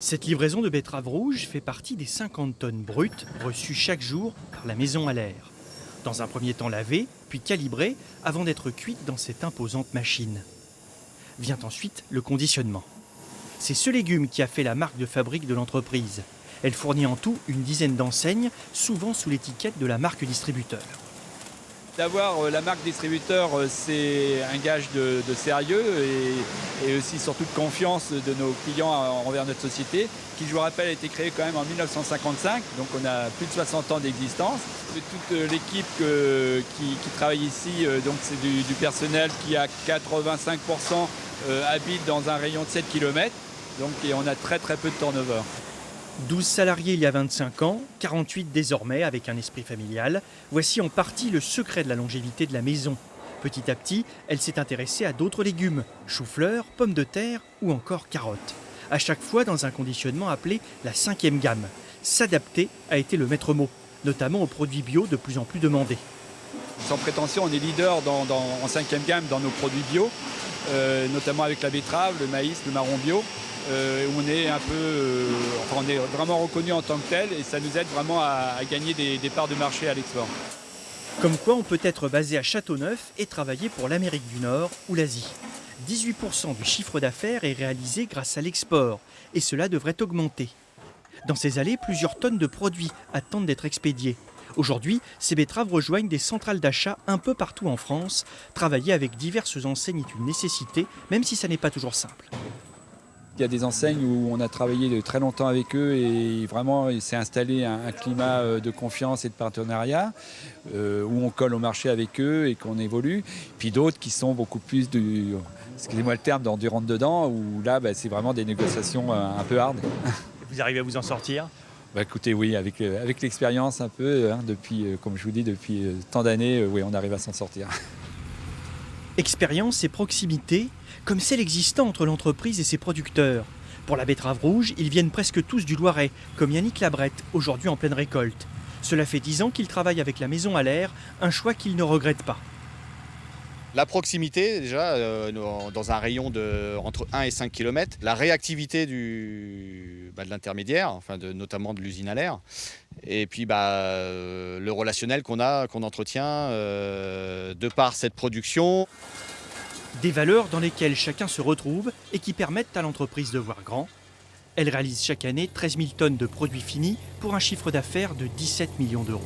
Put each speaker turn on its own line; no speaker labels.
Cette livraison de betteraves rouges fait partie des 50 tonnes brutes reçues chaque jour par la maison à l'air. Dans un premier temps lavées, puis calibrées, avant d'être cuites dans cette imposante machine. Vient ensuite le conditionnement. C'est ce légume qui a fait la marque de fabrique de l'entreprise. Elle fournit en tout une dizaine d'enseignes, souvent sous l'étiquette de la marque distributeur.
D'avoir la marque distributeur, c'est un gage de sérieux et aussi surtout de confiance de nos clients envers notre société, qui, je vous rappelle, a été créée quand même en 1955, donc on a plus de 60 ans d'existence. Toute l'équipe qui travaille ici, donc c'est du personnel qui à 85% habite dans un rayon de 7 km, donc, et on a très peu de turnover.
12 salariés il y a 25 ans, 48 désormais avec un esprit familial. Voici en partie le secret de la longévité de la maison. Petit à petit, elle s'est intéressée à d'autres légumes, choux-fleurs, pommes de terre ou encore carottes. À chaque fois dans un conditionnement appelé la 5e gamme. S'adapter a été le maître mot, notamment aux produits bio de plus en plus demandés.
Sans prétention, on est leader en 5e gamme dans nos produits bio, notamment avec la betterave, le maïs, le marron bio. On est vraiment reconnu en tant que tel et ça nous aide vraiment à gagner des parts de marché à l'export.
Comme quoi on peut être basé à Châteauneuf et travailler pour l'Amérique du Nord ou l'Asie. 18% du chiffre d'affaires est réalisé grâce à l'export et cela devrait augmenter. Dans ces allées, plusieurs tonnes de produits attendent d'être expédiés. Aujourd'hui, ces betteraves rejoignent des centrales d'achat un peu partout en France. Travailler avec diverses enseignes est une nécessité, même si ça n'est pas toujours simple.
Il y a des enseignes où on a travaillé de très longtemps avec eux et vraiment il s'est installé un climat de confiance et de partenariat où on colle au marché avec eux et qu'on évolue. Puis d'autres qui sont beaucoup plus excusez-moi le terme, du rentre-dedans, où là c'est vraiment des négociations un peu hard.
Vous arrivez à vous en sortir ?
Écoutez, oui, avec l'expérience un peu, depuis, comme je vous dis, depuis tant d'années, oui, on arrive à s'en sortir.
Expérience et proximité, comme celle existant entre l'entreprise et ses producteurs. Pour la betterave rouge, ils viennent presque tous du Loiret, comme Yannick Labrette, aujourd'hui en pleine récolte. Cela fait 10 ans qu'il travaille avec la maison à l'air, un choix qu'il ne regrette pas.
La proximité, déjà, dans un rayon entre 1 et 5 km. La réactivité de l'intermédiaire, notamment de l'usine à l'air. Et puis le relationnel qu'on entretient de par cette production.
Des valeurs dans lesquelles chacun se retrouve et qui permettent à l'entreprise de voir grand. Elle réalise chaque année 13 000 tonnes de produits finis pour un chiffre d'affaires de 17 millions d'euros.